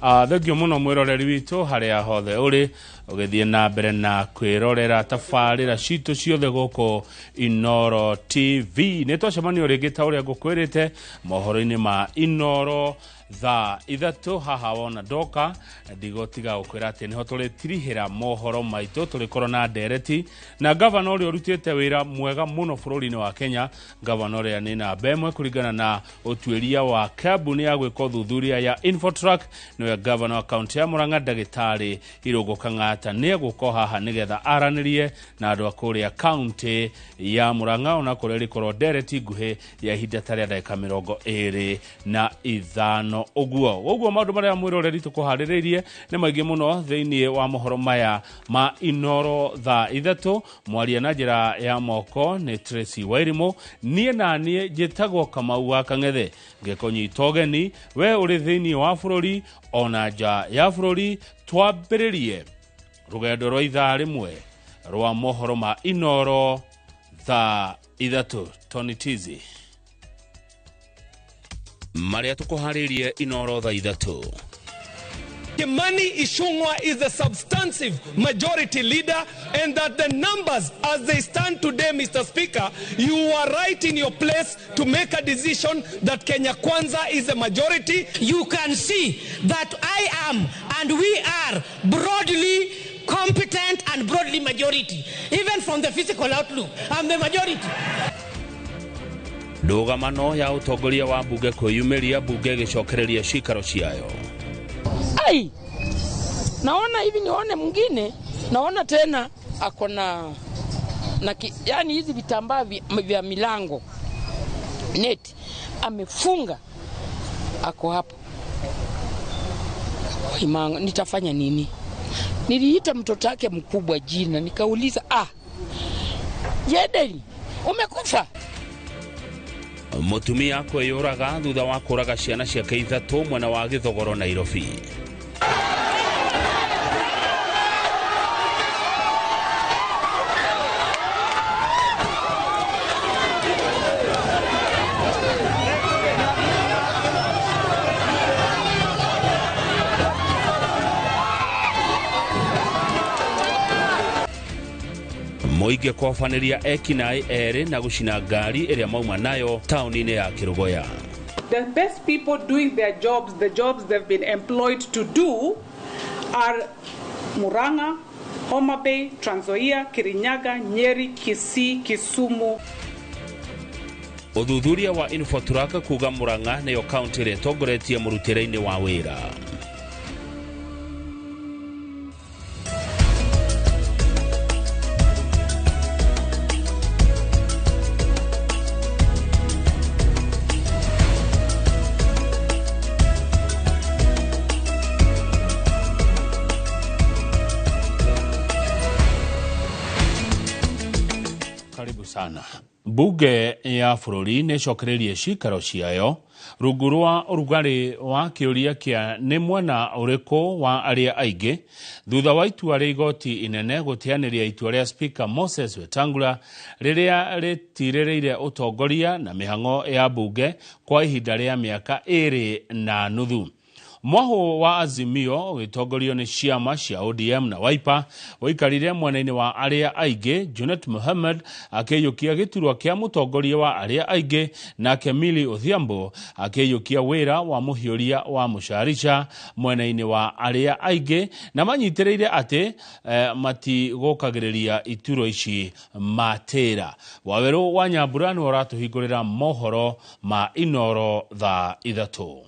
Thengio muno mwiroreri witu haria hothe uri ugithie na mbere na kwirorera tafarira citu ciothe guko Inoro TV. Nitwacemanio ringi ta uria ngukwirite mohoro-ini ma Inoro thaa ithatu haha wona doka ndigotiga gukwira ati niho turitirihira mohoro maitu turikoro na ndereti na governor uri urutite wira mwega muno bururi-ini wa Kenya. Governor ya nina bemwe kuringana na utuiria wa kabuni ya gwika uthuthuria ya Infotrack no governor account ya Murang'a Ndagitari Irungu Kang'ata ni guko haha nigetha aranirie na andu akuria county ya Murang'a ona kuria rikoro ndereti nguhi ya ihinda taria ndagika 25 Oguo maundu maria mwiroreri tukuhaririirie ni maingi muno thiini wa mohoro maya ma Inoro thaa ithatu. Mwaria na njira ya moko ni Tracy Wairimu, nie na nie njitagwo Kamau wa Kang'ethe ngikonyita ugeni we uri thiini wa bururi ona nja ya bururi. Twambiririe rugendo rwa ithaa rimwe rwa mohoro ma Inoro thaa ithatu. Tony Tizi maria tukuharirie Inoro thaa ithatu. Kimani Ichung'wah is the substantive majority leader, and that the numbers as they stand today, Mr. Speaker, you are right in your place to make a decision that Kenya Kwanza is a majority. You can see that I am and we are broadly competent and broadly majority. Even from the physical outlook, I'm the majority. Ndugamano ya utongoria wa bunge kuyumiria bunge gicokereria cikaro ciayo. Ai, naona hivi nione mwingine, naona tena akona yani hizi vitambaa vya milango net amefunga, ako hapo. Imango, nitafanya nini? Niliita mtoto wake mkubwa jina, nikauliza Jedeli, umekufa? Mutumia kwiyuraga thutha wa kuraga ciana ciake ithatu mwena wa Githogoro Nairobi. Moige kwafaniria ekinai eri na gucina ngari iria mauma nayo tauni-ini ya Kirugoya. The best people doing their jobs, the jobs they've been employed to do, are Murang'a, Homa Bay, Trans Nzoia, Kirinyaga, Nyeri, Kisii, Kisumu. Uthuthuria wa Infotrack kuga Murang'a niyo county ria tongoretie murutire-ini wa wira. Sana. Bunge ya bururi ni cokererie cikaro ciayo rungu rwa urugari wa kiuria kia ni mwena uriku wa aria aingi thutha wa itua ria igoti inene gutianiria itua ria Speaker Moses Wetangula riria ritirereire utongoria na mihango ya bunge kwa ihinda ria miaka 2.5. Mwaho wa Azimio witongorio ni ciama cia ODM na Wiper waikarire mwena-ini wa aria aingi. Junet Mohammed akiyukia giturwa kia mutongoria wa aria aingi na Kemili Odhiambo akiyukia wira wa muhiuria wa Musharisha mwena-ini wa aria aingi na manyitireire ati mati gukagiriria ituro ici matera. Waweru wa Nyambura ni uratuhingurira mohoro ma Inoro thaa ithatu.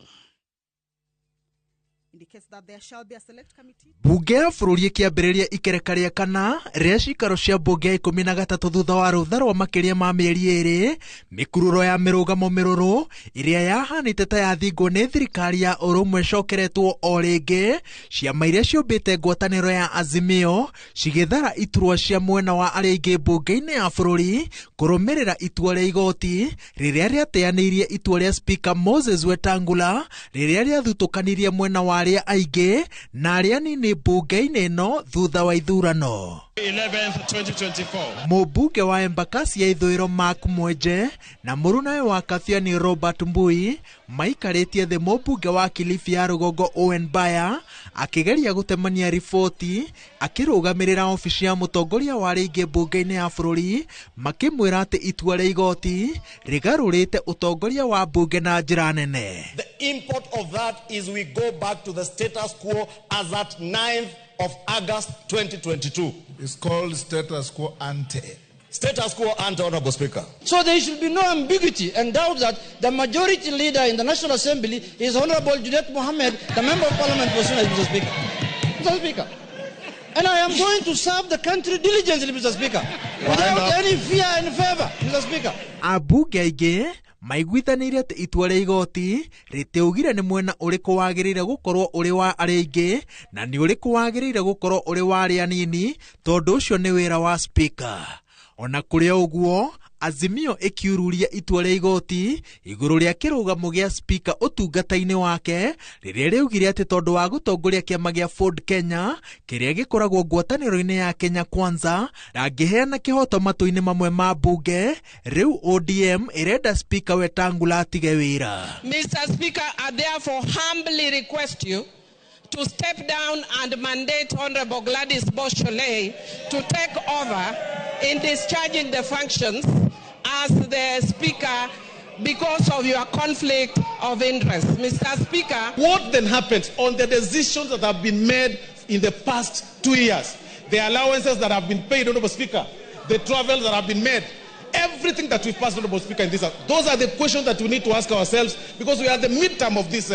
Bunge ya bururi ikiambiriria ikereka ria kana ria cikaro cia bunge 13 thutha wa rutha rwa makiria ma mieri 2 mikururo ya mirugamo miruru iria yahanite ta yathingo ni thirikari ya urumwe cokeretwo o ringi. Ciama iria ciumbite ngwataniro ya Azimio cigithara iturwa cia mwena wa aria aingi bunge-ini ya bururi kurumirira itua ria igoti riria riateanirie itua ria Speaker Moses Wetangula riria riathutukanirie mwena wa aria aige na aria nini bunge-inĩ no thutha wa ithurano. 11th, 2024. Mũmbunge wa Embakasi ya ithũĩro Mark Mwenje na mũrunawe wa Kathiani Robert Mbui maikarĩtie thĩ mũmbunge wa Kilifi ya rũgongo Owen Baya akĩgeria gũtemania riboti akĩrũgamĩrĩra ofici ya mũtongoria wa rĩngĩ mbunge-inĩ ya bũrũri makĩmwĩra atĩ itua rĩa igoti rĩgarũrĩte ũtongoria wa mbunge na njĩra nene. The import of that is we go back to the status quo as at 9th of August 2022. It's called status quo ante. Status quo ante, Honorable Speaker. So there should be no ambiguity and doubt that the majority leader in the National Assembly is Honorable Junet Mohammed, the Member of Parliament for Sunday, Mr. Speaker. Mr. Speaker. And I am going to serve the country diligently, Mr. Speaker, without any fear and favor, Mr. Speaker. Ambunge aingĩ maiguithanĩire atĩ itua rĩa igoti rĩtiaugire nĩ mwena ũrĩkũ wagĩrĩire gũkorwo ũrĩ wa arĩa aingĩ na nĩ ũrĩkũ wagĩrĩire gũkorwo ũrĩ wa arĩa anini, tondũ ũcio nĩ wĩra wa speaker. Ona kũrĩ ũguo, Azimio ĩkiururia itua rĩa igoti igũrũ rĩa kĩrũgamo gĩa speaker ũtungata-inĩ wake rĩrĩa rĩaugire atĩ tondũ wa gũtongoria kĩama gĩa Ford Kenya kĩrĩa gĩkoragwo ngwatanĩro-inĩ ya Kenya Kwanza ndangĩheana kĩhoto matũ-inĩ mamwe ma mbunge, rĩu ODM ĩrenda speaker Wetangula atige wĩra. Mr. Speaker, I therefore humbly request you to step down and mandate Honorable Gladys Boschole to take over in discharging the functions as the Speaker because of your conflict of interest. Mr. Speaker. What then happens on the decisions that have been made in the past 2 years? The allowances that have been paid, Honorable Speaker, the travels that have been made, everything that we've passed, Honorable Speaker, in this house. Those are the questions that we need to ask ourselves because we are the midterm of this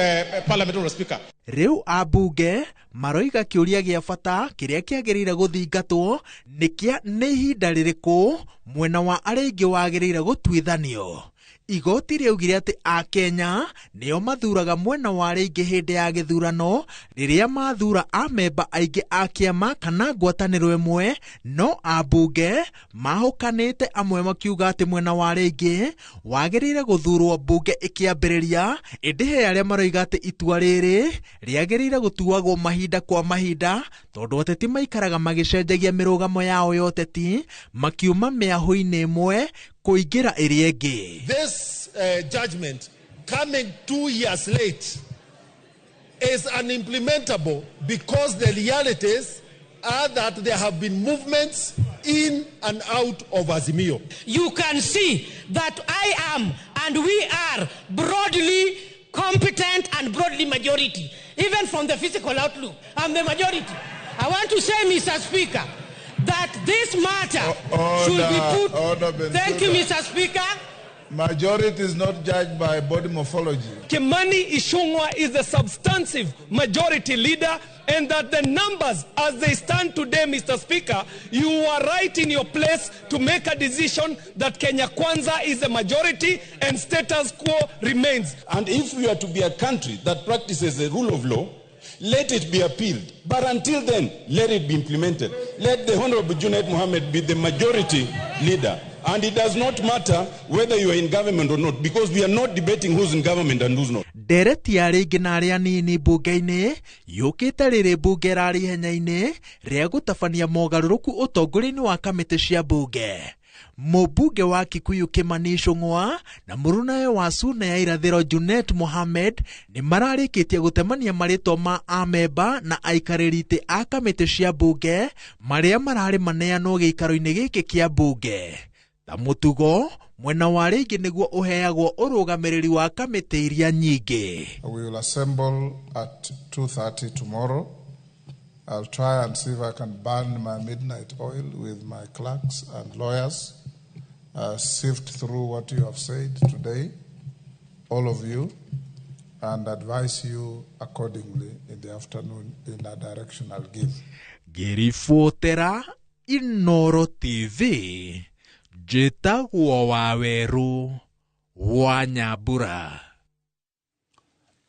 Parliament, Honorable Speaker. Riu abunge maroiga kĩũria gĩa bata kĩrĩa kĩagĩrĩire gũthingatwo nĩ ihinda rĩrĩkũ mwena wa arĩa aingĩ wagĩrĩire gũtuithanio. Igoti rĩaugire atĩ Akenya nĩo mathuraga mwena wa arĩa aingĩ hĩndĩ ya gĩthurano rĩrĩa mathura amemba aingĩ a kĩama kana ngwatanĩro ĩmwe, no abunge mahokanĩte amwe makiuga atĩ mwena wa arĩa aingĩ wagĩrĩire gũthurwo mbunge ĩkĩambĩrĩria, ĩndĩ he arĩa maroiga atĩ itua rĩrĩ rĩagĩrĩire gũtuagwo mahinda kwa mahinda tondũ ateti maikaraga magĩcenjagia mĩrũgamo yao ya ũteti makiuma mĩahũ-inĩ ĩmwe kũingĩra ĩrĩa ĩngĩ. This judgment coming 2 years late is unimplementable because the realities are that there have been movements in and out of Azimio. You can see that I am and we are broadly competent and broadly majority. Even from the physical outlook, I'm the majority. I want to say, Mr. Speaker, that this matter should be put. Thank you, Mr. Speaker. Majority is not judged by body morphology. Kimani Ichung'wah is the substantive majority leader, and that the numbers as they stand today, Mr. Speaker, you are right in your place to make a decision that Kenya Kwanza is the majority and status quo remains. And if we are to be a country that practices the rule of law, let it be appealed. But until then, let it be implemented. Let the Honorable Junet Mohammed be the majority leader. And it does not matter whether you are in government or not, because we are not debating who's in government and who's not. Ndereti ya rĩngĩ na arĩa nini mbunge-inĩ yũkĩte rĩrĩ mbunge rarĩ ihenya-inĩ rĩa gũtabania mogarũrũku ũtongoria-inĩ wa kamĩtĩ cia mbunge. Mũmbunge wa Kikuyu Kimani Ichung'wah na mũrunawe wa Suna ya irathĩro Junet Mohammed nĩ mararĩkĩtie gũtemania marĩtwa ma amemba na aikarĩri itĩ a kamĩtĩ cia mbunge marĩa mararĩ maneanwo gĩikaro-inĩ gĩkĩ kĩa mbunge. Ta mũtugo mwena wa arĩa aingĩ nĩguo ũheagwo ũrũgamĩrĩri wa kamĩtĩ iria nyingĩ. We will assemble at 2:30 tomorrow. I'll try and see if I can burn my midnight oil with my clerks and lawyers, sift through what you have said today, all of you, and advise you accordingly in the afternoon in a direction I'll give. Ngĩribotera Inooro TV, njĩtagwo Waweru wa Nyambura.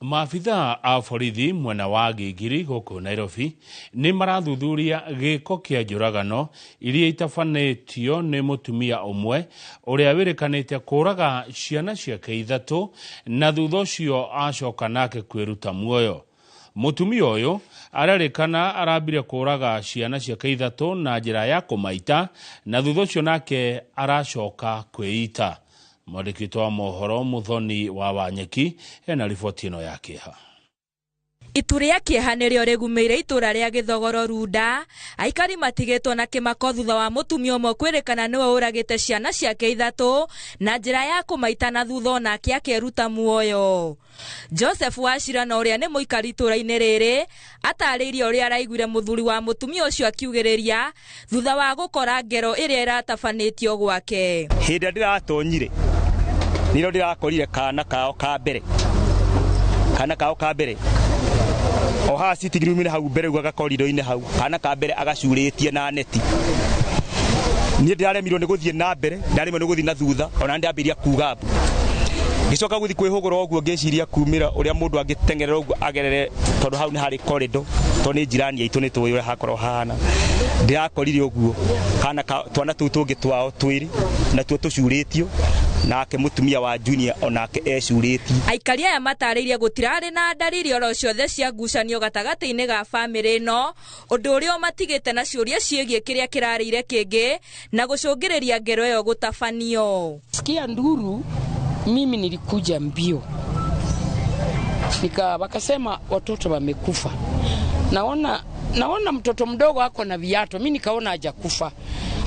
Maabitha a borithi mwena wa Gĩgiri gũkũ Nairobi nĩ marathuthuria gĩko kĩa njũragano iria itabanĩtio nĩ mũtumia ũmwe ũrĩa wĩrĩkanĩte kũraga ciana ciake ithatũ na thutha ũcio acoka nake kwĩruta muoyo. Mutumia uyu ararikana arambire kuraga ciana ciake ithatu na njira ya kumaita na thutha ucio nake aracoka kwiita. Mwandĩki wa mohoro Muthoni wa Wanyeki ena riboti ino yake ha. Itu ria kieha nĩrĩo rĩgumĩire itũra rĩa Gĩthogoro Runda, aikari matigĩtwo na kĩmako thutha wa mũtumia ũmwe kwĩrĩkana nĩwe ũragĩte ciana ciake ithatu na njĩra ya kũmaita na thutha onake akĩruta muoyo. Joseph Wachira na ũrĩa nĩ mũikari itũra-inĩ rĩrĩ atarĩirie ũrĩa araiguire mũthuri wa mũtumia ũcio akiugĩrĩria thutha wa gũkora ngero ĩrĩa ĩratabanĩtio gwake. Hĩndĩ ndiratonyire nĩrĩo ndĩrakorire kana kao ka mbere o ha citigirumire hau mbere gwa gakorido-inĩ hau kana ka mbere agacurĩtie na neti. Niĩ ndĩraremirwo nĩ gũthiĩ na mbere, ndaremwo nĩ gũthiĩ na thutha, ona ndĩambĩria kuga mbu. Gicoka guthi kwihugura oguo ngeciria kumira uria mundu angitengerera oguo agerere tondu hau ni hari corridor to ni jirani yaitu ni tuwe uria hakorwo hana ndirakorire oguo kana twana tu tungi twao twiri na tuo tucuritio nake mutumia wa Junior onake ecurĩtie. Aikari aya matarĩirie gũtirarĩ na ndariri oro ciothe cia ngucanio gatagatĩ-inĩ ga bamĩrĩ ĩno, ũndũ ũrĩa matigĩte na ciũria ciĩgiĩ kĩrĩa kĩrarĩire kĩngĩ na gũcũngĩrĩria ngero ĩyo gũtabanio. Sikia nduru, mimi nilikuja mbio. Wakasema watoto wamekufa. Naona mtoto mdogo ako na viatu, mimi nikaona hajakufa.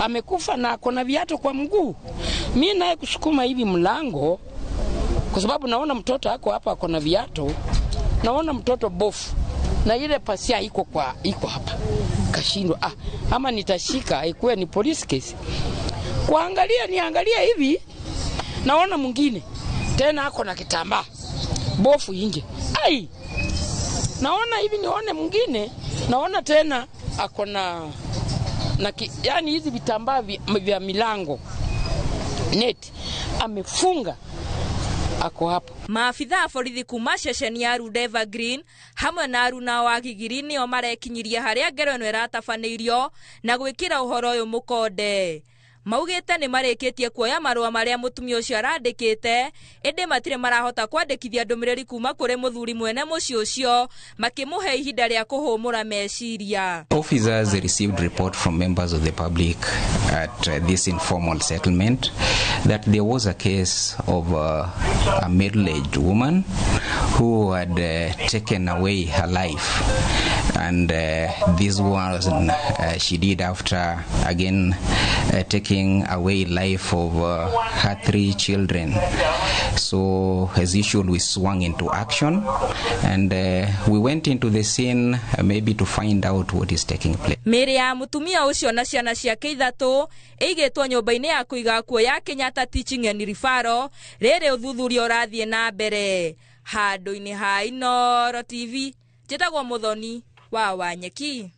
Amekufa na ako na viatu kwa mguu. Mimi naye kusukuma hivi mlango kwa sababu naona mtoto ako hapa ako na viatu. Naona mtoto bofu na ile pasia iko hapa. Kashindwa ama nitashika ikuwe ni police case. Niangalia hivi naona mwingine tena ako na kitambaa bofu nje. Naona hivi nione mwingine, naona tena ako na yani hizi vitambaa vya milango net amefunga ako hapo. Maafitha a borithi kuma ceceni ya Runda Evergreen hamwe na aruna wa Gigiri nĩo marekinyirie harĩa ngero ĩno ĩratabanĩirio na gwĩkĩra ũhoro ũyũ mũkonde. Maugĩte nĩ marĩkĩtie kuoya marũa marĩa mũtumia ũcio arandĩkĩte, ĩndĩ matirĩ marahota kwandĩkithia ndũmĩrĩri kuma kũrĩ mũthuri mwene mũciĩ ũcio makĩmũhe ihinda rĩa kũhũmũra meciria. Officers received report from members of the public at this informal settlement that there was a case of a middle-aged woman who had taken away her life, and this was she did after again taking away life of her 3 children. So as usual we swung into action and we went into the scene maybe to find out what is taking place. Mĩrĩ ya mũtumia ũcio na ciana ciake ithatu ĩigĩtwo nyũmba-inĩ ya kũiga kuo ya Kenyatta Teaching and Referral, rĩrĩ ũthuthuria ũrathiĩ na mbere. Handũ-inĩ ha Inooro TV, njĩtagwo Muthoni wa Wanyeki.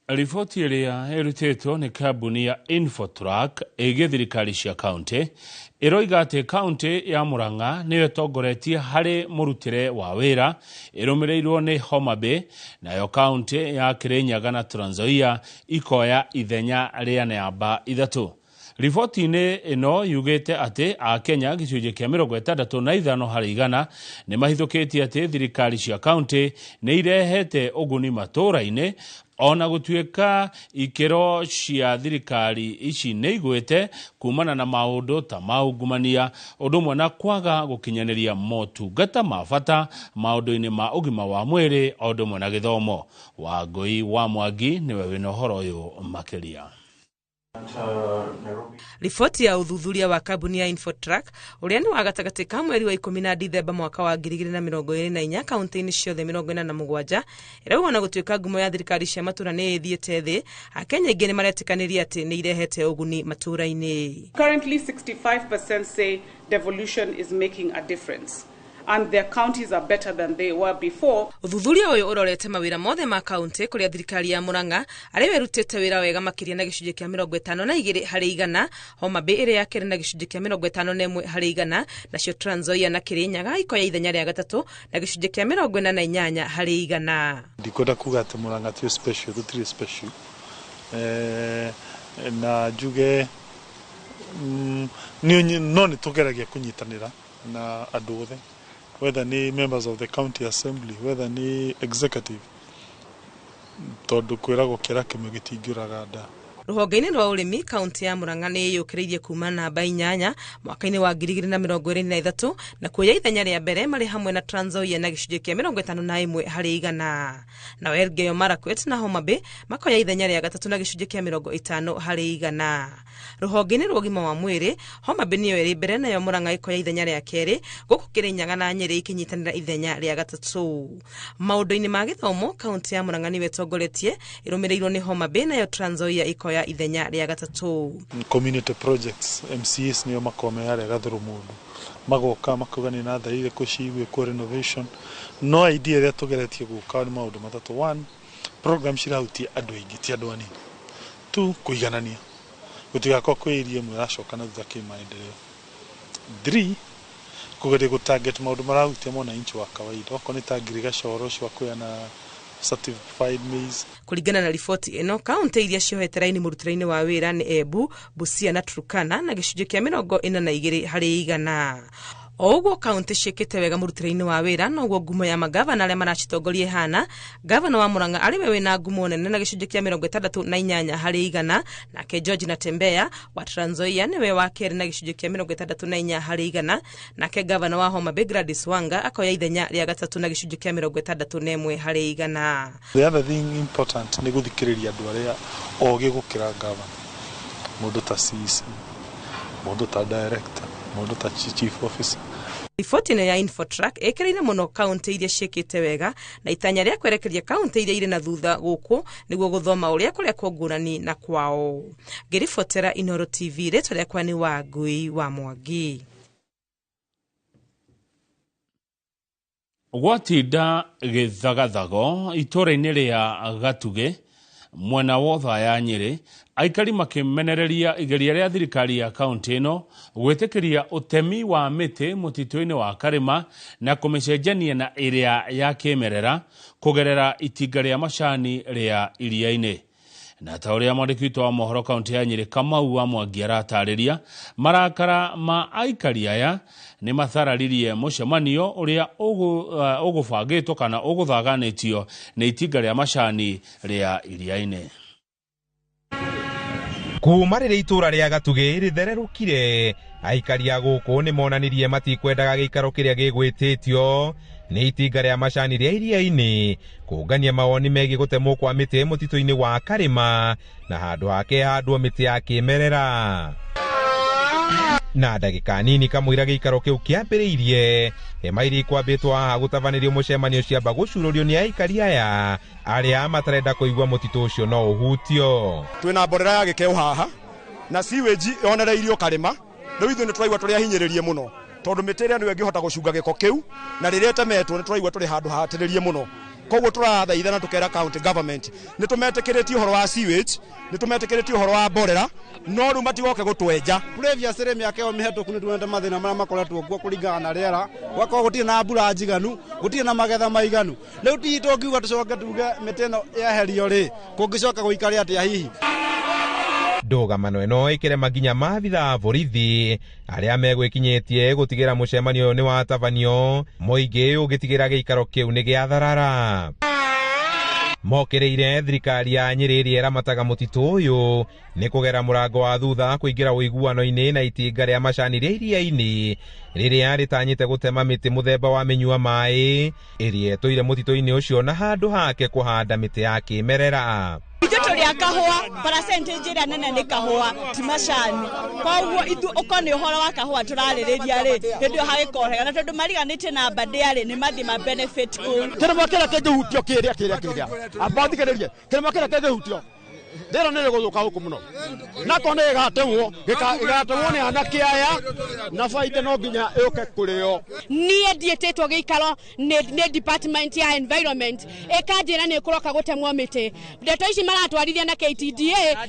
Riboti ĩrĩa ĩrutĩtwo nĩ kambuni ya Infotrack ĩgiĩ thirikari cia kaunti ĩroiga atĩ kaunti ya Murang'a nĩyo ĩtongoretie harĩ mũrutĩre wa wĩra, ĩrũmĩrĩirwo nĩ Homa Bay, nayo kaunti ya Kirinyaga na Trans Nzoia ikoya ithenya rĩa namba 3. Riboti-inĩ ĩno yugĩte atĩ Akenya gĩcunjĩ kĩa 65 harĩ igana nĩ mahithũkĩtie atĩ thirikari cia kaunti nĩ irehete ũguni matũũra-inĩ, ona gũtuĩka ikĩro cia thirikari ici nĩ igwĩte kumana na maũndũ ta maungumania, ũndũ ũmwe na kwaga gũkinyanĩria motungata ma bata maũndũ-inĩ ma ũgima wa mwĩrĩ, ũndũ ũmwe na gĩthomo. Wangui wa Mwangi nĩwe wĩna ũhoro ũyũ makĩria. Ripoti ya uthuthuria wa kambuni ya Infotrack ũrĩa nĩ wa gatagatĩ ka mweri wa 10 Dithemba mwaka wa 2024 kaunti-inĩ ciothe 47 ĩrauga na gũtuĩka ngumo ya thirikari cia matũũra nĩ ĩthiĩte thĩ, Akenya aingĩ nĩ maretĩkanĩria atĩ nĩ irehete ũguni matũũra-inĩ. Currently 65% say devolution is making a difference and their counties are better than they were before. Uthuthuria ũyũ ũrorete mawĩra mothe ma kaunti kũrĩa thirikari ya Murang'a arĩa werutĩte wĩra wega makĩria na gĩcunjĩ kĩa 52 harĩ igana, Homa Bay ĩrĩa yakĩrĩ na gĩcunjĩ kĩa 51 harĩ igana, nacio Trans Nzoia na Kirinyaga ikoya ithenya rĩa gatatũ na gĩcunjĩ kĩa 48 harĩ igana. Ndikwenda kuga atĩ Murang'a ti special, tũtirĩ special. Na njuge no nĩ tũgeragia kũnyitanĩra na andũ othe whether ni members of the county assembly, whether ni executive, tondu kwiragwo kira kimwe gitingiraga nda. Ruhonge-inĩ rwa ũrĩmi kaunti ya Murang'a nĩ yũkĩrĩirie kuma namba 8 mwaka-inĩ wa 2023 na kuoya ithenya rĩa mbere marĩ hamwe na Trans Nzoia na gĩcunjĩ kĩa 51 harĩ 100. Na Elgeyo Marakwet na Homa Bay makoya ithenya rĩa gatatũ na gĩcunjĩ kĩa 50 harĩ 100. Ruhonge-inĩ rwa ũgima wa mwĩrĩ Homa Bay nĩyo ĩrĩ mbere nayo Murang'a ĩkoya ithenya rĩa kerĩ, gũkũ Kirinyaga na Nyeri ikinyitanĩra ithenya rĩa gatatũ. Maũndũ-inĩ ma gĩthomo kaunti ya Murang'a nĩwe ĩtongoretie ĩrũmĩrĩirwo nĩ Homa Bay nayo Trans Nzoia ikoya ithenya rĩa gatatũ. Community projects MCAs nĩo makome harĩa gathuru mũndũ magoka makugani na thaĩ irĩkũ cigwĩkwo renovation. No idea ĩrĩa tũgeretie gũka nĩ maũndũ matatũ. 1, program cirahutia andũ aingĩ ti andũ anini. 2, kũiganania gũtigakwo kwĩirie ĩmwe ĩracoka na thutha kĩmaendeleo. 3, kũgeria gũtarget maũndũ marahutia mwananchi wa kawaida. Okorwo nĩ ta ngirigaca ũhoro ũcio wa kũheana certified maize. Kuringana na riboti ĩno, kaunti iria ciohete raini mũrutĩre-inĩ wa wĩra nĩ Embu, Busia na Turkana na gĩcunjĩ kĩa 42 harĩ 100. O ũguo kaunti ciĩkĩte wega mũrutĩre-inĩ wa wĩra, noguo ngumo ya magavana arĩa maracitongoria ihana. Gavana wa Murang'a arĩwe wĩna ngumo nene na gĩcunjĩ kĩa 68 harĩ 100, nake George Natembeya wa Trans Nzoia nĩwe wa kerĩ na gĩcunjĩ kĩa 64 harĩ 100, nake gavana wa Homa Bay Gladys Wanga akoya ithenya rĩa gatatũ na gĩcunjĩ kĩa 61 harĩ 100. The other thing important nĩ gũthikĩrĩria andũ arĩa ogĩ gũkĩra gavana, mũndũ ta CC, mũndũ ta director, mũndũ ta chief officer. Riboti ya Infotrack ĩkĩrĩire mũno kaunti iria ciĩkĩte wega na itanya rĩa kwerekeria kaunti iria irĩ na thutha gũkũ nĩguo gũthoma ũrĩa kũrĩa kũngũrani na kwao. Ngĩribotera Inooro TV, rĩtwa rĩakwa nĩ Wangui wa Mwangi. Gwatinda gĩthagathago itũũra-inĩ rĩa Gatuge mwena wotha ya Nyeri, aikari makimenereria igeria rĩa thirikari ya kaunti ĩno gwĩtĩkĩria ũtemi wa mĩtĩ mũtitũ-inĩ wa Karĩma na kũmĩcenjania na ĩrĩa ya kĩmerera kũgerera itinga rĩa macani rĩa iria-inĩ. Na ta ũrĩa mwandĩki witũ wa mohoro kaunti ya Nyeri Kamau wa Mwangi aratarĩria, marakara ma aikari aya nĩ mathararirie mũcemanio ũrĩa ũgũbangĩtwo kana ũgũthaganĩtio nĩ itinga rĩa macani rĩa iria-inĩ. Kuma rĩrĩa itũũra rĩa Gatuge rĩthererũkire, aikari a gũkũ nĩ monanirie matikwendaga gĩikaro kĩrĩa gĩgwĩtĩtio nĩ itinga rĩa macani rĩa iria-inĩ kũngania mawoni megiĩ gũtemwo kwa mĩtĩ mũtitũ-inĩ wa Karĩma na handũ hake handwo mĩtĩ ya kĩmerera. Na ndagĩka nini kamũira gĩikaro kĩu kĩambĩrĩirie, hema iria ikwambĩtwo haha gũtabanĩrio mũcemanio ciamba gũcurũrio nĩ aikari aya arĩa matarenda kũigua mũtitũ ũcio no ũhutio. Twĩna mborera ya gĩkeo haha na sewage yonereirio Karĩma, rĩu ithuĩ nĩ tũraigua tũrĩ ahinyĩrĩrie mũno tondũ mĩtĩ ĩrĩa nĩyo ĩngĩhota gũcunga gĩko kĩu, na rĩrĩa ĩtemetwo nĩ tũraigua tũrĩ handũ hatĩrĩrie mũno. Koguo tũrathaitha na tũkera county government nĩ tũmetĩkĩrĩtie ũhoro wa sewage, nĩ tũmetĩkĩrĩtie ũhoro wa mborera, no rĩu matigoke gũtwenja. Previously mĩaka ĩyo mĩhetũku nĩ tuonete mathĩna marĩa makoretwo kuo kũringana na rĩera, gwakorwo gũtirĩ na mbura njiganu, gũtirĩ na magetha maiganu. Rĩu tihi tũngiuga tũcoke tuge mĩtĩ ĩno yeherio rĩ, kũngĩcoka gũikare atĩa hihi? Ndũgamano ĩno ĩkĩrema nginya maabitha a borithi arĩa megwĩkinyĩtie gũtigĩra mũcemanio ũyũ nĩ watabanio, mũingĩ ũgĩtigĩra gĩikaro kĩu nĩ gĩatharara. Mokĩrĩire thirikari ya Nyeri ĩrĩa ĩramataga mũtitũ ũyũ nĩ kũgera mũrango wa thutha kũingĩra ũiguano-inĩ na itinga rĩa macani rĩa iria-inĩ rĩrĩa rĩtanyĩte gũtema mĩtĩ mũthemba wa mĩnyua maĩ ĩrĩa ĩtũire mũtitũ-inĩ ũcio na handũ hake kũhanda mĩtĩ ya kĩmerera. Ithuĩ rĩa kahũa percentage ĩrĩa nene nĩ kahũa ti macani, koguo ithuĩ ũkoniĩ ũhoro wa kahũa tũrarĩrĩria rĩ hĩndĩ ĩyo hagĩkorega na tondũ mariganĩtie na bandia rĩ nĩ mathi ma benefit kũu. Kĩrĩma kĩrĩa kĩngĩhutio kĩrĩa ambathikĩrĩrie kĩrĩma kĩrĩa kĩngĩhutio ndĩro nĩ rĩgũthũka gũkũ mũno na kone gĩgatemwo nĩ anake aya na baita no nginya yũke kũrĩo. Niĩ ndiĩtĩtwo gĩikaro nĩ department ya environment ĩkanjĩra nĩ kũroka gũtemwo mĩtĩ. Ndeto ici maratwarithia na KTDA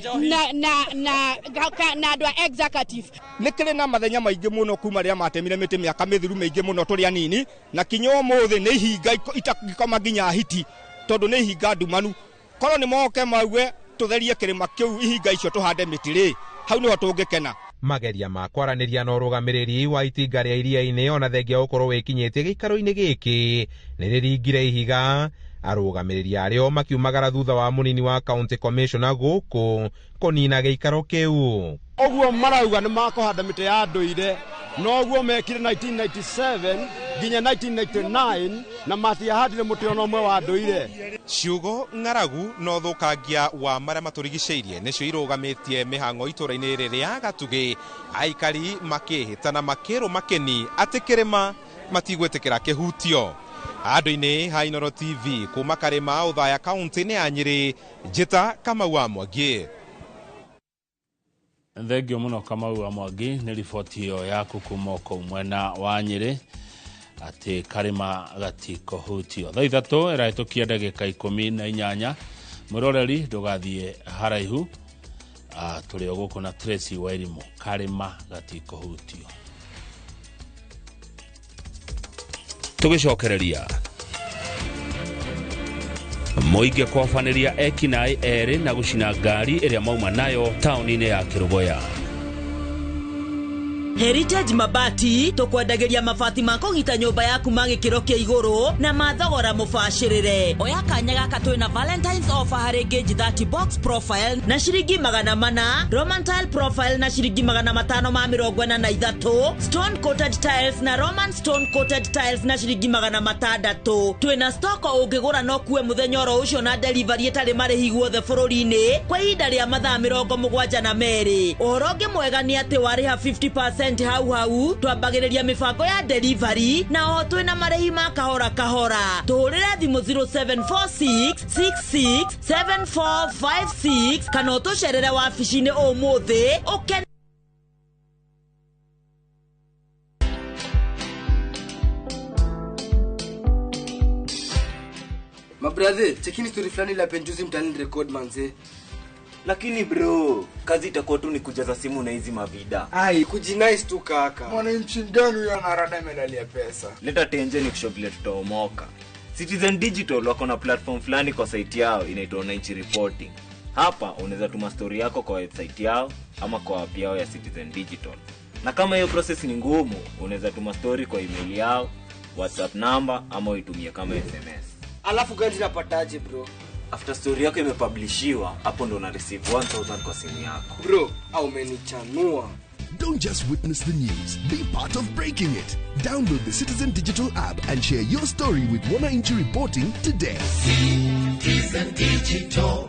na andũ a executive. Nĩ kĩrĩ na mathenya maingĩ mũno kuma rĩrĩa matemire mĩtĩ mĩaka mĩthiru mĩingĩ mũno tũrĩ anini, na kinya ũmũthĩ nĩ ihinga itagĩkoma nginya hiti tondũ nĩ ihinga ndumanu. Korwo nĩ moke mauge tũtherie kĩrĩma kĩu ihinga icio tũhande mĩtĩ rĩ, hau nĩho tũngĩkena. mageria ma kwaranĩria na ũrũgamĩrĩri wa itinga rĩa iria-inĩ ona thengia gũkorwo wĩkinyĩtie gĩikaro-inĩ gĩkĩ nĩ rĩringire ihiga, arũgamĩrĩri arĩo makiumagara thutha wa mũnini wa county commissioner gũkũ kũnina gĩikaro kĩu. Oguo marauga nĩ makũhanda mĩtĩ ya ndũire, noguo mekire 1997 nginya 1999 na matiahandire mũtĩ ona ũmwe wa ndũire. Ciugo ng'aragu no thũkangia wa marĩa matũrigicĩirie nĩcio irũgamĩtie mĩhang'o itũra-inĩ rĩrĩ ya Gatugĩ, aikari makĩhĩta na makĩrwo makeni atĩ kĩrĩma matigwĩtĩkĩra kĩhutio. Handũ-inĩ ha Inooro TV kuma Karĩma Ũthaya kaunti-inĩ ya Nyĩrĩ, njĩta Kamau wa Mwangi. Thengio mũno Kamau wa Mwangi nĩ riboti ĩyo yaku kuma kũu mwena wa Nyĩrĩ atĩ Karĩma gatikũhutio. Thaa ithatũ ĩrahĩtũkia ndagĩka 18. Mũroreri ndũgathiĩ haraihu, tũrĩ o gũkũ na Tracy Wairimu. Karĩma gatikũhutio. Tũgĩcokereria Mũingĩ kwabanĩria ekinaĩ erĩ na gũcina ngari ĩrĩa mauma nayo taũni-inĩ ya Kĩrũgoya. Heritage Mabati tukwendageria mabati ma kũgita nyũmba yaku ma gĩkĩro kĩa igũrũ na mathogora mũbacĩrĩre. Oya kanya gaka twĩna Valentine's offer harĩ gauge 30 box profile na ciringi 400, Roman tile profile na ciringi 543, stone coated tiles na Roman stone coated tiles na ciringi 600. Twĩna stock ũngĩgũra no kuwe mũthenya oro ũcio na delivery ĩtarĩ marĩhi guothe bũrũri-inĩ kwa ihinda rĩa mathaa 72. Ũhoro ũngĩ mwega nĩ atĩ warĩha 50% hau twambagĩrĩria mĩbango ya delivery na oho twĩna marĩhi ma kahora kahora. Tũhũrĩre thimũ 0746667456 kana ũtũcerere wabici-inĩ ũmũthĩ ũkene. Mabrother, chekini story fulani la penjuzi mtani record manze. Lakini bro, kazi itakuwa tu ni kujaza simu na hizi mavida. Ai, kujinice tu kaka. Mwananchi gani huyo anarada medali ya pesa? Leta tenje ni kusho vile tutaomoka. Citizen Digital wako na platform fulani kwa site yao inaitwa Wananchi Reporting. Hapa unaweza tuma story yako kwa website yao ama kwa app yao ya Citizen Digital. Na kama hiyo process ni ngumu, unaweza tuma story kwa email yao, WhatsApp number ama uitumie kama SMS. Alafu gani napataje bro? After story yako imepublishiwa, hapo ndo una receive 1000 kwa simu yako. Bro, au umenichanua. Don't just witness the news, be part of breaking it. Download the Citizen Digital app and share your story with Wananchi Reporting today. Citizen Digital.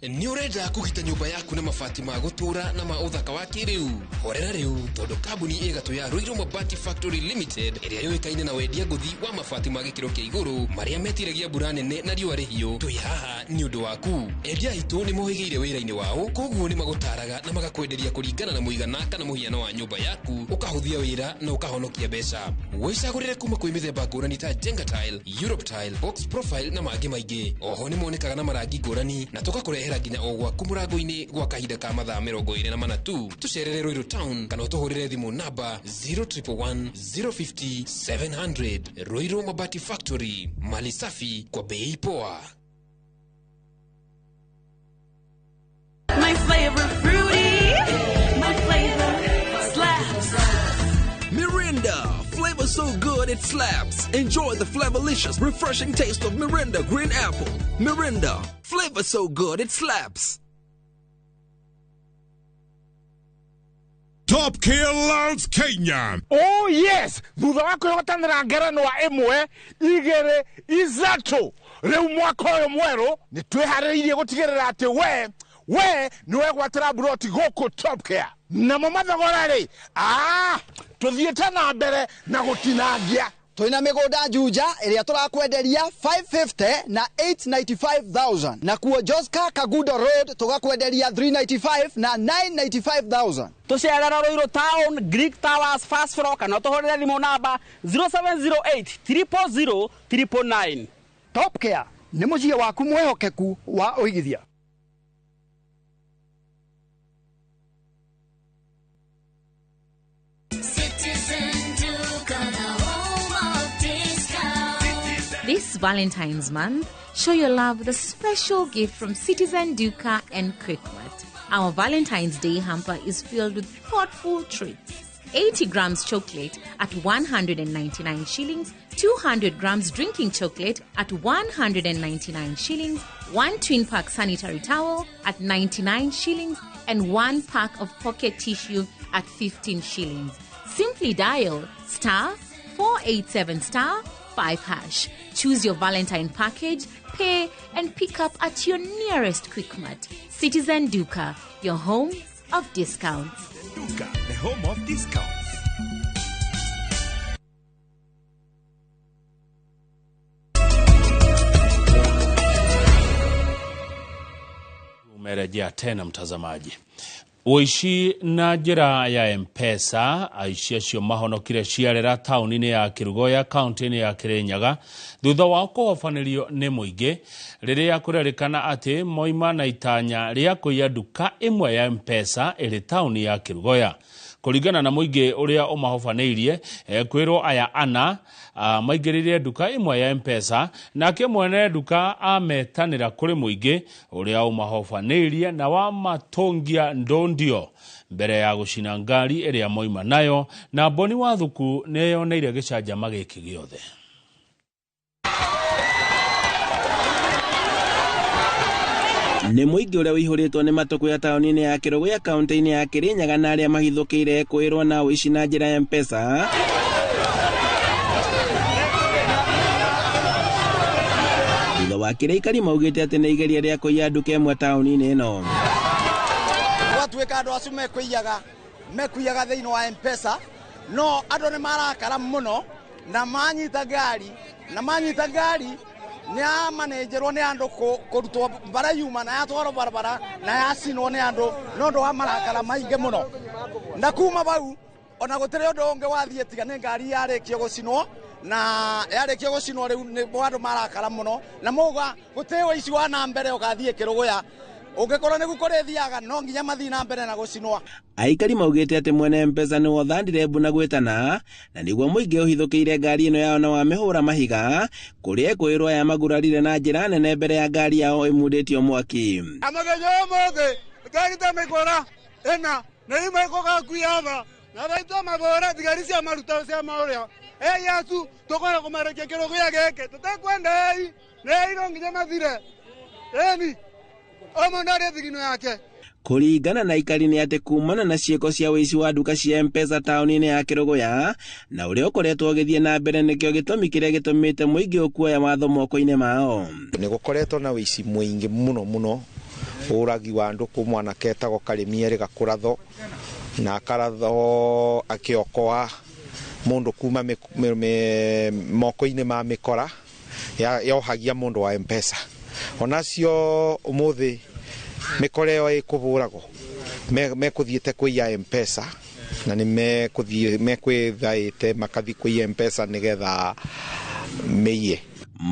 Ni urenda kũgita nyũmba yaku na mabati ma gũtũra na ma ũthaka wa kĩrĩu. Horera rĩu tondũ kambuni ĩgatũ ya Ruiru Mabati Factory Limited ĩrĩa yũĩkaine na wendia ngũthi wa mabati ma gĩkĩro kĩa igũrũ marĩa metiragia mbura nene na riũa rĩhiũ. Twĩ haha nĩ ũndũ waku. Endia aitũ nĩ mohĩgĩire wĩra-inĩ wao, koguo nĩ magũtaraga na magakwenderia kũringana na mũigana kana mũhiano wa nyũmba yaku, ũkahũthia wĩra na ũkahonokia mbeca. Wĩcagũrĩre kuma kwĩ mĩthemba ngũrani ta Jenga tile, Europe tile, box profile na mangĩ maingĩ. Oho nĩ monekaga na marangi ngũrani na tũgakũrehera nginya o gwaku mũrango-inĩ gwa kahinda ka mathaa 24 tu. Tũcerere Ruiru Town kana ũtũhũrĩre thimũ namba 0111 050 700. Ruiru Mabati Factory, mali safi kwa bei poa. My favorite fruity, my flavor slaps. Mirinda, flavor so good it slaps. Enjoy the flavorlicious, refreshing taste of Mirinda Green Apple. Mirinda, flavor so good it slaps. Top Gear loves Kenya. Oh yes, thutha wa kwĩhotanĩra ngerenwa ĩmwe igĩrĩ ithatũ rĩu mwaka ũyũ mwerũ nĩ twĩharĩirie gũtigĩrĩra atĩ we nĩwegwatĩra buroti gũkũ Top Gear. Namo mathogora rĩ tũthiĩte na mbere na gũtinangia. Twĩna mĩgũnda Juja ĩrĩa tũrakwenderia 550 na 895,000 na kuo Joska Kagudo Road tũgakwenderia 395 na 995,000. Tũcerera Ruiru Town, Greek Towers, Fast Floor kana tũhũrĩre thimũ namba 0708 300 999. Top Gear nĩ mũciĩ waku mwĩhokeku wa ũigithia. This Valentine's month, show your love with a special gift from Citizen Duca and Quickmart. Our Valentine's Day hamper is filled with thoughtful treats. 80 grams chocolate at 199 shillings, 200 grams drinking chocolate at 199 shillings, 1 twin pack sanitary towel at 99 shillings, and 1 pack of pocket tissue at 15 shillings. Simply dial *487*5#. Choose your Valentine package, pay, and pick up at your nearest Quickmart. Citizen Duca, your home of discounts. Duca, the home of discounts. Umerejea tena mtazamaji. Uishi na njira ya M-Pesa aici acio mahonokire ciarera tauni-ini ya Kirugoya kaunti-ini ya Kirinyaga thutha wa kuhofanirio ni muingi riria kurerikana ati moima na itanya ria kuiya nduka imwe ya M-Pesa iri tauni ya Kirugoya. Kuringana na muingi uria umahofanirie kwirwo aya ana maigiririe nduka imwe ya M-Pesa nake mwene nduka ametanira kuri muingi uria umahofanirie na wa matongia ndondio mbere ya gucina ngari iria moima nayo na Boni Wathuku neyoneire gicanjama giki giothe. Nĩ mũingĩ ũrĩa wĩihũrĩtwo nĩ matũkũ ya taũni-inĩ ya Kirugoya kaunti-inĩ ya Kirinyaga na arĩa mahithũkĩire kwĩrwo na ũici na njĩra ya M-Pesa. Thutha wa kĩrĩa aikari maugĩte atĩ nĩ igeria rĩa kũiya nduka ĩmwe taũni-inĩ ĩno. Gwatuĩka andũ acio mekũiyaga thĩinĩ wa M-Pesa, no andũ nĩ marakara mũno na manyita ngari nĩ amanenjerwo nĩ andũ kũrutwo bara yuma na yatwarwo barabara na yacinwo nĩ andũ no ndũ wa marakara maingĩ mũno. Na kuma bau ona gũtirĩ ũndũ ũngĩ wathiĩ tiga nĩ ngari yarĩkio gũcinwo na yarĩkio gũcinwo rĩu nĩ andũ marakara mũno na muga gũtirĩ ũici wa na mbere ũgathiĩ Kirugoya. Ũngĩkorwo nĩ gũkũrĩthiaga no nginya mathiĩ na mbere na gũcinwa. Aikari maugĩte atĩ mwene M-Pesa nĩ wothandire mbu na gwĩtana na nĩguo mũingĩ ũhithũkĩire ngari ĩno yao na wamĩhũra mahiga kũrĩa kwĩrwo aya magurarire na njĩra nene mbere ya ngari yao ĩmundĩtio mwaki. Amagenyo mothe ngari ta mĩkora ĩna na imaikoga kuyava na baitwa mabora thigari cia maruta cia maũrĩa yacu tũkora kũmarekia Kirugoya gĩkĩ tũtekwenda nĩ iro nginya mathire eni omondare thigino yake. Kuringana na aikari nĩ atĩ kumana na ciĩko cia ũici wa nduka cia M-Pesa taũni-inĩ ya Kirugoya na ũrĩa ũkoretwo ũgĩthiĩ na mbere nĩkĩo gĩtũmi kĩrĩa gĩtũmĩte mũingĩ ũkuoya watho moko-inĩ mao. Nĩ gũkoretwo na ũici mũingĩ mũno ũragi wa andũ kwa mwanake etagwo Karĩmi Gakũratho na akaratho akĩokoa mũndũ kuma moko-inĩ ma mĩkora yohagia mũndũ wa M-Pesa. Onacio ũmũthĩ mĩkora ĩyo ĩkũbũragwo mekũthiĩte kũiya M-Pesa na nĩ mekwĩthaĩte makathi kũiya M-Pesa nĩgetha mĩiye.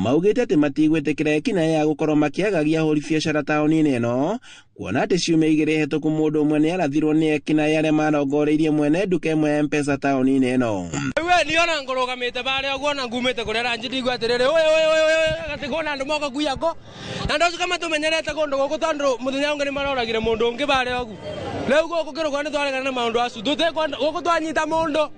Maugĩte atĩ matigwĩtĩkĩra ekina ya gũkorwo makĩagagia ahũri biacara taũni-inĩ ĩno kuona atĩ ciumia igĩrĩ hetũku mũndũ ũmwe nĩ arathirwo nĩ ekina arĩa marongoreirie mwene nduka ĩmwe ya M-Pesa taũni-inĩ ĩno. We niona ngũrũgamĩte barĩa ũguo na ngumĩte kũrĩa ranji ndigua atĩrĩrĩ atĩ kwona andũ moka kuiya ngo na andũ acio kama tũmenyerete kũndũ gũkũ tondũ mũthenya ũngĩ nĩ maroragire mũndũ ũngĩ barĩa ũguo. Rĩu gũkũ Kirugoya nĩ twaregana na maũndũ acio gũkũ twanyita mũndũ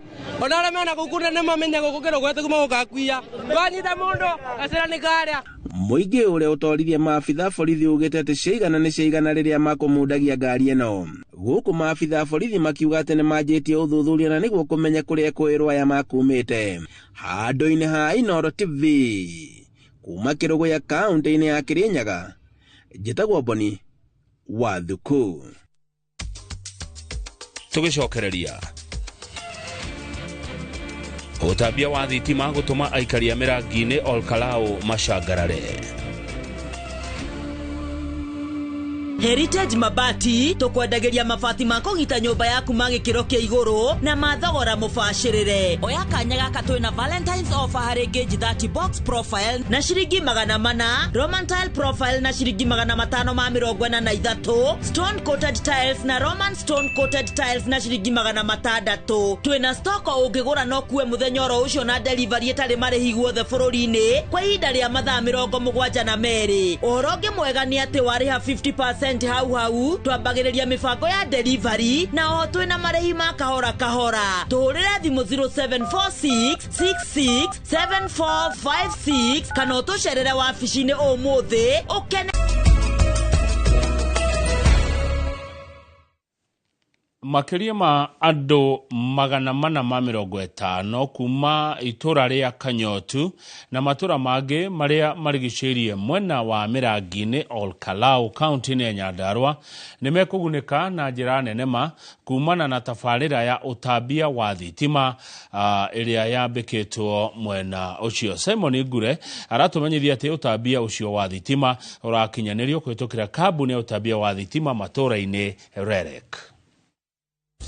ona arĩa mena gũkũ nĩ mamenya gũkũ Kirugoya tũgũka kuiya twanyita mũndũ acĩra nĩ karĩa. Mũingĩ ũrĩa ũtorithie maabitha borithi ugĩte atĩ ciigana nĩ ciigana rĩrĩa makũmundagia ngari ĩno. Gũkũ maabitha borithi makiuga atĩ nĩ manjĩtie ũthuthuria na nĩguo kũmenya kũrĩa kwĩrwo aya makumĩte. Handũ-inĩ ha Inooro TV kuma Kirugoya kaunti-inĩ ya Kirinyaga, njĩtagwo Boni Wathuku. Tũgĩcokereria ũtambia wa thitima gũtũma aikari a mĩrangi-inĩ Olkalau macangarare. Heritage Mabati tukwendageria mabati ma kũgita nyũmba yaku ma gĩkĩro kĩa igũrũ na mathogora mũbacĩrĩre. Oya kanya gaka twĩna Valentine's offer harĩ gauge 30 box profile na ciringi 400, Roman tile profile na ciringi 543, stone coated tiles na Roman stone coated tiles na ciringi 600. Twĩna stock ũngĩgũra no kuwe mũthenya oro ũcio na delivery ĩtarĩ marĩhi guothe bũrũri-inĩ kwa ihinda rĩa mathaa 72. Ũhoro ũngĩ mwega nĩ atĩ warĩha 50% hau twambagĩrĩria mibango ya delivery na oho twĩna marĩhi ma kahora kahora. Tũhũrĩre thimũ 0746667456 kana ũtũcerere wabici-inĩ ũmũthĩ ũkene. Makiria ma andũ 450 kuma itura ria Kanyotu na matura mangĩ maria marigicĩirie mwena wa Mirangi-inĩ Olkalau county ya Nyandarua nimekugunĩka na njĩra nene ma kumana na tabarĩra ya utambia wa thitima ĩrĩa yambĩkĩtwo mwena ũcio. Simon Ngure aratumenyithia atĩ utambia ũcio wa thitima ũrakinyanĩrio kũhĩtũkĩra kambuni ya utambia wa thitima matũra-inĩ REREC.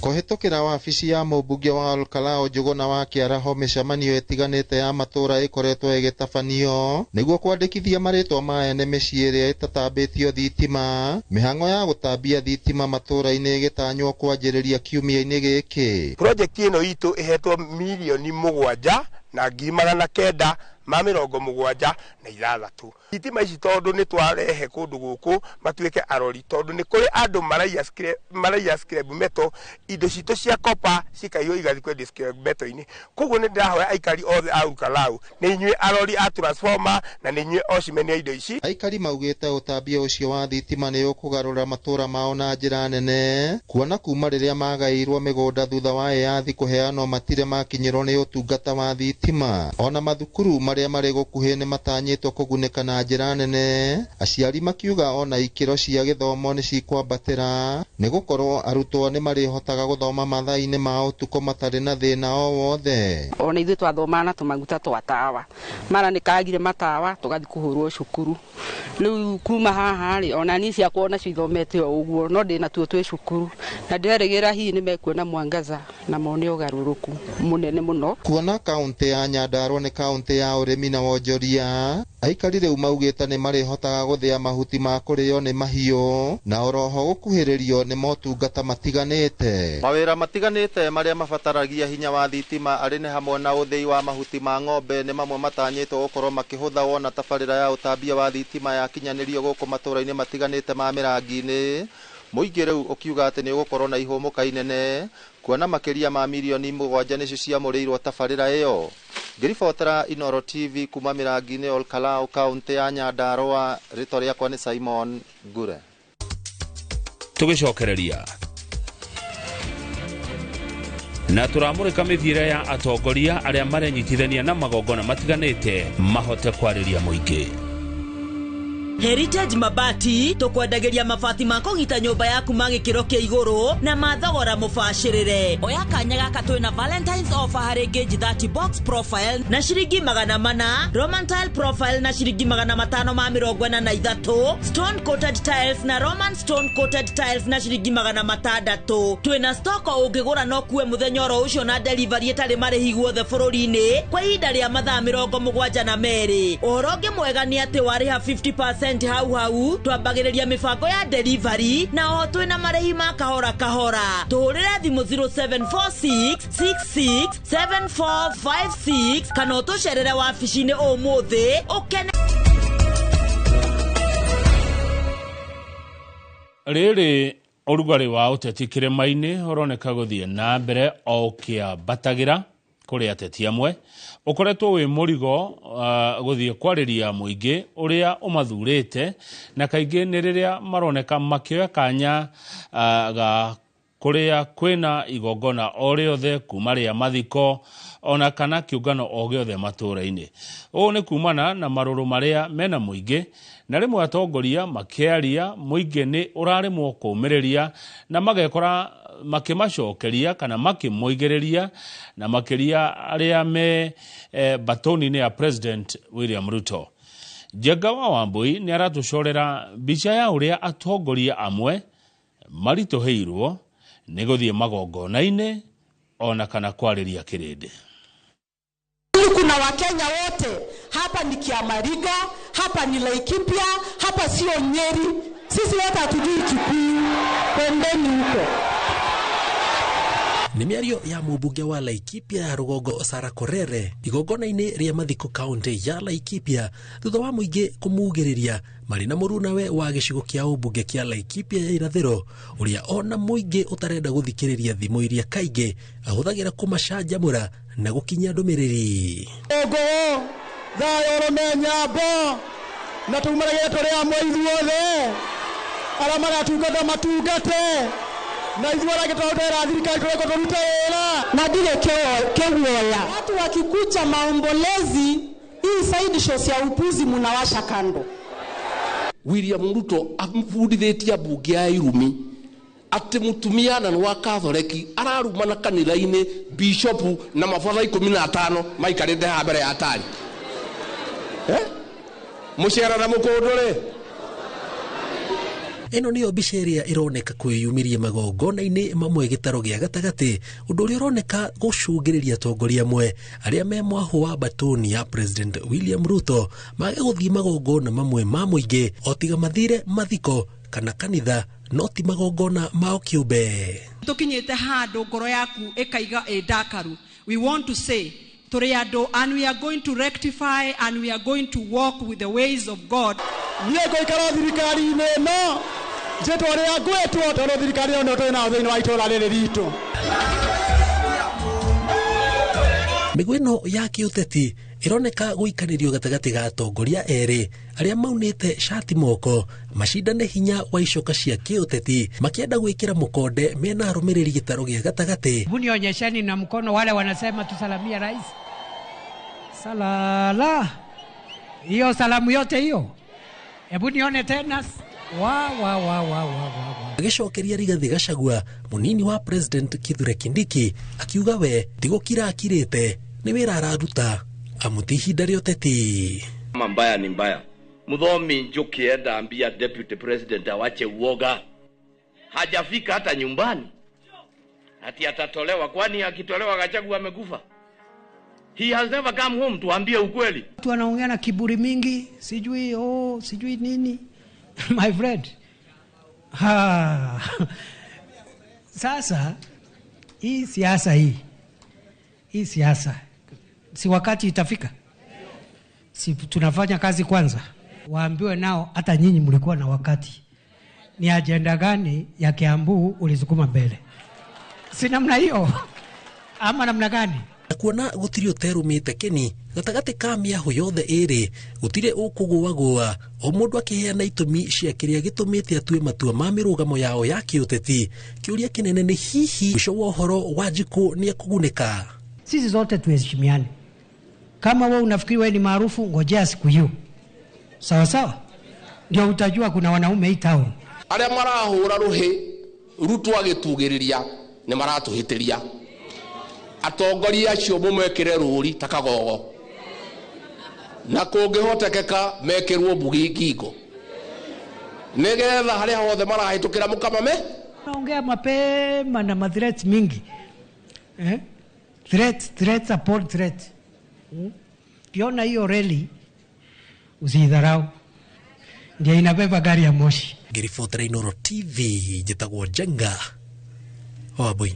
Kũhĩtũkĩra wabici ya mũmbunge wa Olkalau Njũgũna wa Kĩaraho mĩcemanio ĩtiganĩte ya matũra ĩkoretwo ĩgĩtabanio nĩguo kwandĩkithia marĩtwa ma ene mĩciĩ ĩrĩa ĩtatambĩtio thitima. Mĩhang'o ya gũtambia thitima matũra-inĩ ĩgĩtanywo kwanjĩrĩria kiumia-inĩ gĩkĩ. Project ĩno itũ ĩhetwo milioni 7,976,6. Thitima ici tondũ nĩ twarehe kũndũ gũkũ matuĩke arori tondũ nĩ kũrĩ andũ maraiya scrap metal indo citũ cia copper cikaiywo igathi kwendio scrap metal-inĩ. Koguo nĩ ndĩrahoya aikari othe a Olkalau nĩ inyuĩ arori a transformer na nĩ inyuĩ ocimenia indo ici. Aikari maugĩte ũtambia ũcio wa thitima nĩ ũkũgarũra matũra mao na njĩra nene, kuona kuma rĩrĩa magaĩirwo mĩgũnda thutha wa yathi kũheanwo matire makinyĩrwo nĩ ũtungata wa thitima. Ona mathukuru marĩa marĩ gũkuhĩ nĩ matanyĩtwo kũgunĩka na njĩra nene. Aciari makiuga ona ikĩro cia gĩthomo nĩ cikwambatĩra nĩ gũkorwo arutwo nĩ marĩhotaga gũthoma mathaa-inĩ ma ũtukũ matarĩ na thĩna o wothe. Ona ithuĩ twathomaga na tũmaguta twa tawa mara nĩ kagire matawa tũgathi kũhũrwo cukuru. Rĩu kuma haha rĩ ona niĩ ciakwa nacio ithomete o ũguo no ndĩ natuo twĩ cukuru na ndĩrerĩgĩra hihi nĩ mekuona mwangaza na mone ũgarũrũku mũnene mũno. Kuona kaũntĩ ya Nyandarua nĩ kaũntĩ ya ũrĩmi na wonjoria, aikari rĩu maugĩte nĩ marĩhotaga gũthĩa mahuti ma kũrĩo nĩ mahiũ na oroho gũkuhĩrĩrio nĩ motungata matiganĩte. Mawĩra matiganĩte marĩa mabataragia hinya wa thitima arĩ nĩ hamwe na ũthĩi wa mahuti ma ng'ombe nĩ mamwe matanyĩtwo gũkorwo makĩhũtha wona tabarĩra ya ũtambia wa thitima yakinyanĩrio gũkũ matũra-inĩ matiganĩte ma Mirangi-inĩ. Mũingĩ rĩu ũkiuga atĩ nĩ ũgũkorwo na ihũmũka inene kuona makĩria ma milioni 7 nĩcio ciamũrĩirwo tabarĩra ĩyo. Ngĩribotera Inooro TV kuma Mirangi-inĩ Olkalau kaũntĩ ya Nyandarua, rĩtwa rĩakwa nĩ Simon Ngure. Tũgĩcokereria na turamũrĩka mĩthiĩre ya atongoria arĩa marenyitithania na magongona matiganĩte mahote kwarĩria mũingĩ. Heritage Mabati tukwendageria mabati ma kũgita nyũmba yaku ma gĩkĩro kĩa igũrũ na mathogora mũbacĩrĩre. Oya kanya gaka twĩna Valentine's offer harĩ gauge 30 box profile na ciringi 400, Roman tile profile na ciringi 543, stone coated tiles na Roman stone coated tiles na ciringi 600. Twĩna stock ũngĩgũra no kuwe mũthenya oro ũcio na delivery ĩtarĩ marĩhi guothe bũrũri-inĩ kwa ihinda rĩa mathaa 72. Ũhoro ũngĩ mwega nĩ atĩ warĩha 50% hau twambagĩrĩria mibango ya delivery na oho twĩna marĩhi ma kahora kahora. Tũhũrĩre thimũ 0746667456 kana ũtũcerere wabici-inĩ ũmũthĩ ũkene. Rĩrĩ ũrugarĩ wa ũteti kĩrĩma-inĩ ũroneka gũthiĩ na mbere o ũkĩambatagĩra kũrĩ ateti amwe. Ũkoretwo wĩ mũrigo gũthiĩ kwarĩria mũingĩ ũrĩa ũmathurĩte na kaingĩ nĩ rĩrĩa maroneka makĩoya kanya ga kũrĩa kwĩna igongona o rĩothe kuma rĩa mathiko ona kana kĩũngano o gĩothe matũra-inĩ. Ũũ nĩ kumana na marũrũ marĩa mena mũingĩ na rĩmwe atongoria makĩaria mũingĩ nĩ ũrarĩmwo kũũmĩrĩria na magekora makimacokeria kana makimoigĩrĩria na makĩria arĩa me batoni-inĩ ya President William Ruto. Njenga wa Wambui ni aratucorera mbica ya uria atongoria amwe maritoheirwo ni guthie magongona-ini ona kana kwariria kirindi. Kuna Wakenya wote hapa, ni Kiamariga, hapa ni Laikipia, hapa sio Nyeri. Sisi wote hatujui Kikuyu, kwendeni huko. Nĩ mĩario ya mũmbunge wa Laikipia ya Rũgongo Sarah Korere igongona-inĩ rĩa Mathiko kaunti ya Laikipia thutha wa mũingĩ kũmugĩrĩria marĩ na mũrunawe wa gĩcigo kĩa ũmbunge kĩa Laikipia ya irathĩro ũrĩa ona mũingĩ ũtarenda gũthikĩrĩria thimũ iria kaingĩ ahũthagĩra kũmacanjamũra na gũkinyia ndũmĩrĩri. Ogo thayoro me nyambo na tumaragĩre tũrĩ amwe ithuothe arĩa maratungata matungate na ithuora gĩtondera thirikari tũreko tũrute wĩra na ndirĩ kĩguoya. Watu wakikucha maombolezi, hii side shows ya upuzi munawasha kando. William Ruto amfundithĩtie mbunge ya Irumi atĩ mũtumia na wa Catholic ararumana kanitha-inĩ bishop na mabatha 15 maikarĩte ha mbere ya atari. Mũcera na mũkũndũrĩ. Ĩno nĩyo mbica ĩrĩa ĩroneka kwĩyumĩria magongona-inĩ mamwe gĩtaro gĩa gatagatĩ, ũndũ ũrĩa ũroneka gũcũngĩrĩria atongoria amwe arĩa me mwahũ wa batoni ya President William Ruto mage gũthiĩ magongona mamwe ma mũingĩ o tiga mathire mathiko kana kanitha no ti magongona mao kĩũmbe. Tũkinyĩte handũ ngoro yaku ĩkaiga ndakaru. We want to say tũrĩ andũ, and we are going to rectify and we are going to walk with the ways of God. Niĩ ngũikara thirikari-inĩ ĩno njĩtwo rĩa ngwĩtwo tondũ thirikari ĩno twĩ nayo thĩinĩ wa itũũra rĩrĩ ritũ. Mĩguĩ ĩno ya kĩũteti ĩroneka gũikanĩrio gatagatĩ ga atongoria erĩ arĩa maunĩte shati moko macindane hinya wa icoka cia kĩũteti makĩenda gwĩkĩra mũkonde mena arũmĩrĩri gĩtaro gĩa gatagatĩ. Hebu nionyesheni na mkono wale wanasema tusalamia rais. Salala. Hiyo salamu yote hiyo. Hebu nione tena. Agĩcokeria Rigathĩ Gachagua mũnini wa President Kithure Kindiki akiuga we tigũkira akirĩte nĩ wĩra araruta amuti ihinda rĩa ũteti. Mbaya ni mbaya. Muthomi Njuki enda ambia deputy president awache uoga. Hajafika hata nyumbani. Ati atatolewa, kwani akitolewa Gachagua amekufa? He has never come home, tuambie ukweli. Watu wanaongea na kiburi mingi, sijui nini. My friend. Sasa hii siasa si wakati itafika, si tunafanya kazi kwanza, waambiwe nao hata nyinyi mlikuwa na wakati. Ni agenda gani ya Kiambu ulisukuma mbele? Si namna hiyo ama namna gani? Kuona gũtirĩ ũterũmĩte keni gatagatĩ ka mĩahũ yothe ĩrĩ, gũtirĩ ũkũgũagũa o mũndũ akĩheana itũmi cia kĩrĩa gĩtũmĩte atue matua ma mĩrũgamo yao ya kĩũteti. Kĩũria kĩnene nĩ hihi mwisho wa ũhoro wa Wanjiku nĩ akũgunĩka. Sisi zote tuheshimiane. Kama wewe unafikiri wewe ni maarufu, ngojea siku hiyo. Sawa sawa? Ndio utajua kuna wanaume hii town. Arĩa marahũra rũhĩ Ruto agĩtugĩrĩria nĩ maratũhĩtĩria. Atongoria acio mũmekĩre rũri ta kagogo na kũngĩhotekeka mekĩrwo mbugi ngingo nĩgetha harĩa hothe marahĩtũkĩra mũkamame. Naongea mapema na mathreats mingi, threats upon threat. Kiona hiyo reli usidharau, ndio inabeba gari ya moshi. Ngiribotera Inooro TV, njĩtagwo Njenga Wambui.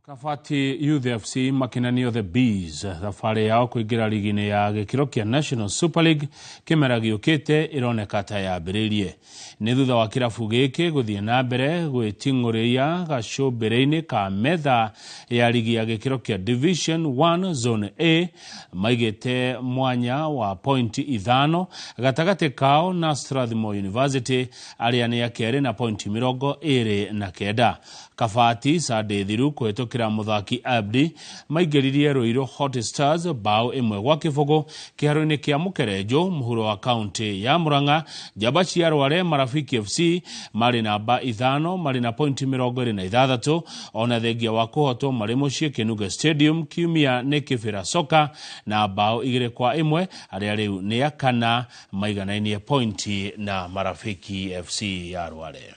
Kabati Youth FC makinanio the Bees thabarĩ yao kũingĩra ligi-inĩ ya gĩkĩro kĩa National Super League kĩmera gĩũkĩte ĩroneka ta yambĩrĩirie. Nĩ thutha wa kĩrabu gĩkĩ gũthiĩ na mbere gwĩting'ũrĩria gacũmbĩrĩ-inĩ ka metha ya ligi ya gĩkĩro kĩa Division 1 Zone A maigĩte mwanya wa pointi 5 gatagatĩ kao na Strathmore University arĩa nĩ akerĩ na pointi 29. Kabati Sade Thiru kũhetũkĩra gukira muthaki Abdi maigeririe Ruiru Hot Stars bao imwe gwa kifogo kiharo-ini kia Mukerenjo muhuro wa kaunti ya Murang'a. Njamba cia Rware Marafiki FC mari namba 5 mari na pointi 26 ona thengia wa kuhotwo mari mucii Kinuga Stadium kiumia ni Kibera Soka na bao 2-1 aria riu ni akana maiganainie pointi na Marafiki FC ya Rware.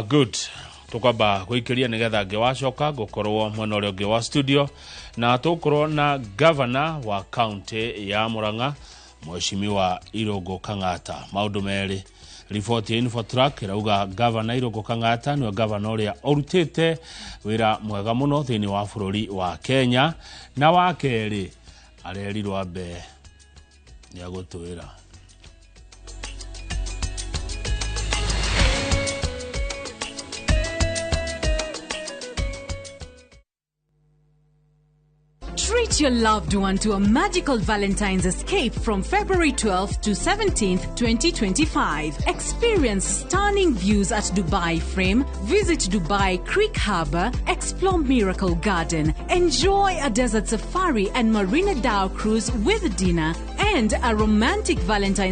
Good. Tukaba kuikiria nigetha ngiwacoka gukorwo mwena uria ungi wa studio na tukorwo na governor wa county ya Murang'a Mheshimiwa Irungu Kang'ata. Maundu meri ripoti ya Infotrack irauga governor Irungu Kang'ata niwe governor uria urutite wira mwega muno thiini wa bururi wa Kenya na wa keri arerirwa mbe ya gutwira. Treat your loved one to a magical Valentine's escape from February 12th to 17th, 2025. Experience stunning views at Dubai Frame, visit Dubai Creek Harbour, explore Miracle Garden, enjoy a desert safari and Marina Dow cruise with dinner, and a romantic Valentine's